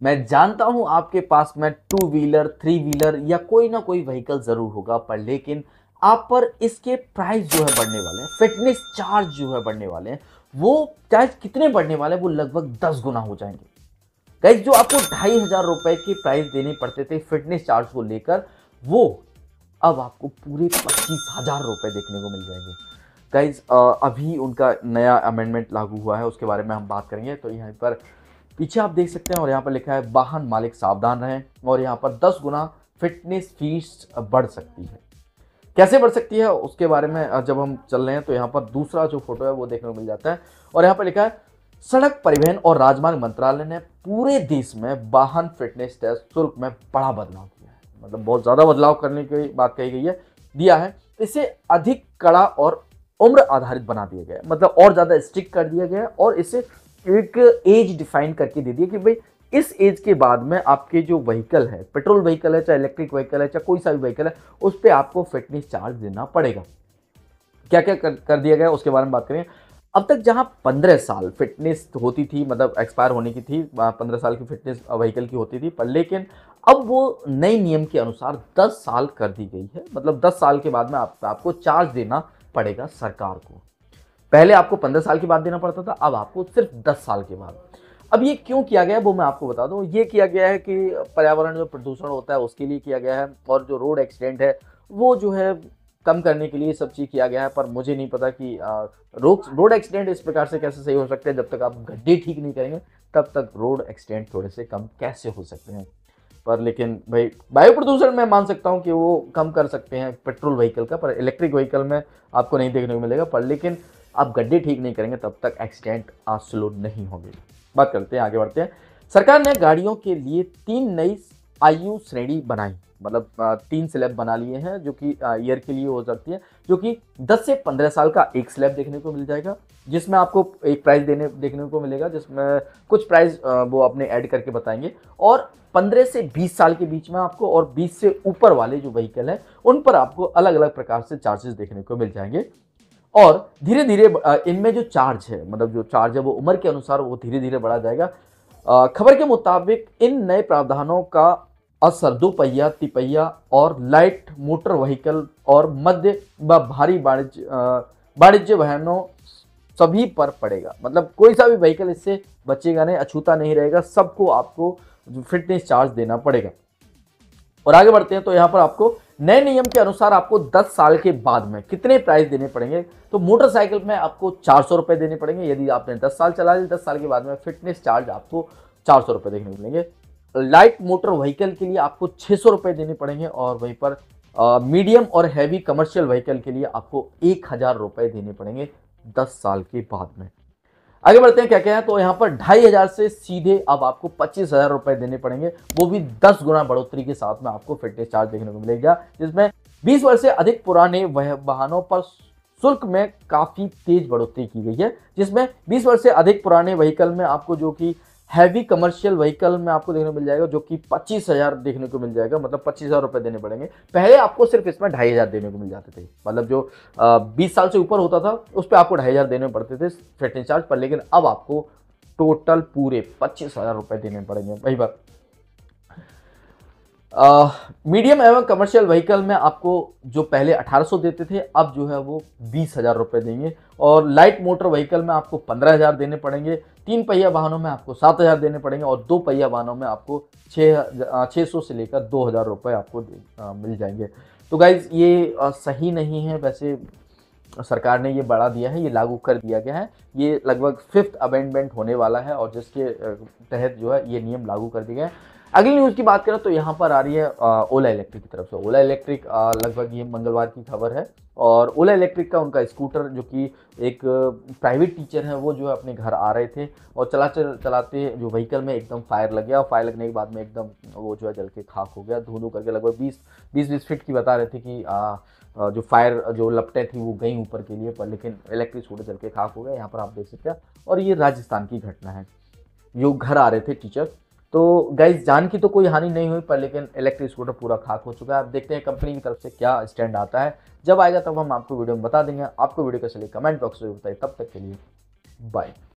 मैं जानता हूँ आपके पास में टू व्हीलर, थ्री व्हीलर या कोई ना कोई व्हीकल ज़रूर होगा, पर लेकिन आप पर इसके प्राइस जो है बढ़ने वाले हैं, फिटनेस चार्ज जो है बढ़ने वाले हैं। वो चार्ज कितने बढ़ने वाले हैं? वो लगभग 10 गुना हो जाएंगे। गाइस, जो आपको 2,500 रुपए के प्राइस देने पड़ते थे फिटनेस चार्ज को लेकर, वो अब आपको पूरे 25,000 रुपए देखने को मिल जाएंगे। गाइज, अभी उनका नया अमेंडमेंट लागू हुआ है, उसके बारे में हम बात करेंगे। तो यहाँ पर पीछे आप देख सकते हैं और यहाँ पर लिखा है वाहन मालिक सावधान रहें, और यहाँ पर 10 गुना फिटनेस फीस बढ़ सकती है। कैसे बढ़ सकती है उसके बारे में जब हम चल रहे हैं तो यहाँ पर दूसरा जो फोटो है वो देखने को मिल जाता है, और यहाँ पर लिखा है सड़क परिवहन और राजमार्ग मंत्रालय ने पूरे देश में वाहन फिटनेस टेस्ट शुल्क में बड़ा बदलाव किया है। मतलब बहुत ज्यादा बदलाव करने की बात कही गई है, दिया है। इसे अधिक कड़ा और उम्र आधारित बना दिया गया है, मतलब और ज्यादा स्ट्रिक्ट कर दिया गया है, और इसे एक एज डिफाइन करके दे दिया कि भाई इस एज के बाद में आपके जो व्हीकल है, पेट्रोल व्हीकल है चाहे इलेक्ट्रिक व्हीकल है चाहे कोई सा भी व्हीकल है, उस पर आपको फिटनेस चार्ज देना पड़ेगा। क्या क्या कर दिया गया उसके बारे में बात करें। अब तक जहां 15 साल फिटनेस होती थी, मतलब एक्सपायर होने की थी, 15 साल की फिटनेस व्हीकल की होती थी, पर लेकिन अब वो नए नियम के अनुसार 10 साल कर दी गई है। मतलब 10 साल के बाद में आपको चार्ज देना पड़ेगा सरकार को। पहले आपको 15 साल के बाद देना पड़ता था, अब आपको सिर्फ 10 साल के बाद। अब ये क्यों किया गया है वो मैं आपको बता दूं। ये किया गया है कि पर्यावरण जो प्रदूषण होता है उसके लिए किया गया है, और जो रोड एक्सीडेंट है वो जो है कम करने के लिए सब चीज किया गया है। पर मुझे नहीं पता कि रोड एक्सीडेंट इस प्रकार से कैसे सही हो सकते हैं। जब तक आप गड्ढे ठीक नहीं करेंगे तब तक रोड एक्सीडेंट थोड़े से कम कैसे हो सकते हैं। पर लेकिन भाई वायु प्रदूषण मैं मान सकता हूँ कि वो कम कर सकते हैं पेट्रोल व्हीकल का, पर इलेक्ट्रिक व्हीकल में आपको नहीं देखने को मिलेगा। पर लेकिन आप गड्ढे ठीक नहीं करेंगे तब तक एक्सीडेंट स्लो नहीं होंगे। बात करते हैं, आगे बढ़ते हैं। सरकार ने गाड़ियों के लिए 3 नई आयु श्रेणी बनाई, मतलब 3 स्लैब बना लिए हैं जो कि ईयर के लिए हो सकती है, जो कि 10 से 15 साल का एक स्लैब देखने को मिल जाएगा, जिसमें आपको एक प्राइस देखने को मिलेगा, जिसमें कुछ प्राइस वो अपने ऐड करके बताएंगे। और 15 से 20 साल के बीच में आपको, और 20 से ऊपर वाले जो व्हीकल हैं उन पर आपको अलग अलग प्रकार से चार्जेस देखने को मिल जाएंगे। और धीरे धीरे इनमें जो चार्ज है, मतलब जो चार्ज है वो उम्र के अनुसार वो धीरे धीरे बढ़ा जाएगा। खबर के मुताबिक इन नए प्रावधानों का असर दोपहिया, तिपहिया और लाइट मोटर व्हीकल और मध्य व भारी वाणिज्य वाहनों सभी पर पड़ेगा। मतलब कोई सा भी व्हीकल इससे बचेगा नहीं, अछूता नहीं रहेगा, सबको आपको फिटनेस चार्ज देना पड़ेगा। और आगे बढ़ते हैं तो यहाँ पर आपको नए नियम के अनुसार आपको 10 साल के बाद में कितने प्राइस देने पड़ेंगे। तो मोटरसाइकिल में आपको 400 रुपए देने पड़ेंगे यदि आपने 10 साल चला ली। 10 साल के बाद में फिटनेस चार्ज आपको 400 रुपए देखने को मिलेंगे। लाइट मोटर व्हीकल के लिए आपको 600 रुपए देने पड़ेंगे, और वहीं पर मीडियम और हैवी कमर्शियल व्हीकल के लिए आपको 1,000 रुपए देने पड़ेंगे 10 साल के बाद में। आगे बढ़ते हैं क्या क्या है। तो यहाँ पर 2,500 से सीधे अब आपको 25,000 रुपए देने पड़ेंगे, वो भी 10 गुना बढ़ोतरी के साथ में आपको फिटनेस चार्ज देखने को मिलेगा, जिसमें 20 वर्ष से अधिक पुराने वाहनों पर शुल्क में काफी तेज बढ़ोतरी की गई है, जिसमें 20 वर्ष से अधिक पुराने व्हीकल में आपको, जो कि हैवी कमर्शियल व्हीकल में आपको देखने को मिल जाएगा, जो कि 25,000 देखने को मिल जाएगा, मतलब 25,000 रुपए देने पड़ेंगे। पहले आपको सिर्फ इसमें 2,500 देने को मिल जाते थे, मतलब जो 20 साल से ऊपर होता था उस पर आपको 2,500 देने पड़ते थे फिटनेस चार्ज पर, लेकिन अब आपको टोटल पूरे 25,000 रुपए देने पड़ेंगे। वही बात मीडियम एवं कमर्शियल व्हीकल में आपको जो पहले 1,800 देते थे अब जो है वो 20,000 रुपए देंगे, और लाइट मोटर व्हीकल में आपको 15,000 देने पड़ेंगे। 3 पहिया वाहनों में आपको 7,000 देने पड़ेंगे, और 2 पहिया वाहनों में आपको 600 से लेकर 2,000 रुपए आपको मिल जाएंगे। तो गाइज ये सही नहीं है, वैसे सरकार ने ये बढ़ा दिया है, ये लागू कर दिया गया है। ये लगभग 5th अमेंडमेंट होने वाला है, और जिसके तहत जो है ये नियम लागू कर दिए गए हैं। अगली न्यूज़ की बात करें तो यहाँ पर आ रही है ओला इलेक्ट्रिक की तरफ से। ओला इलेक्ट्रिक लगभग ये मंगलवार की खबर है, और ओला इलेक्ट्रिक का उनका स्कूटर, जो कि एक प्राइवेट टीचर है, वो जो है अपने घर आ रहे थे और चलाते जो व्हीकल में एकदम फायर लग गया, और फायर लगने के बाद में एकदम वो जो है जल के खाक हो गया, धुआं करके। लगभग 20 फीट की बता रहे थे कि जो फायर जो लपटें थी वो गई ऊपर के लिए, पर लेकिन इलेक्ट्रिक स्कूटर जल के खाक हो गया। यहाँ पर आप देख सकते हैं, और ये राजस्थान की घटना है। जो घर आ रहे थे टीचर, तो गाइज जान की तो कोई हानि नहीं हुई, पर लेकिन इलेक्ट्रिक स्कूटर पूरा खाक हो चुका है। आप देखते हैं कंपनी की तरफ से क्या स्टैंड आता है। जब आएगा तब हम आपको वीडियो में बता देंगे। आपको वीडियो कैसे लगी कमेंट बॉक्स में बताइए। तब तक के लिए बाय।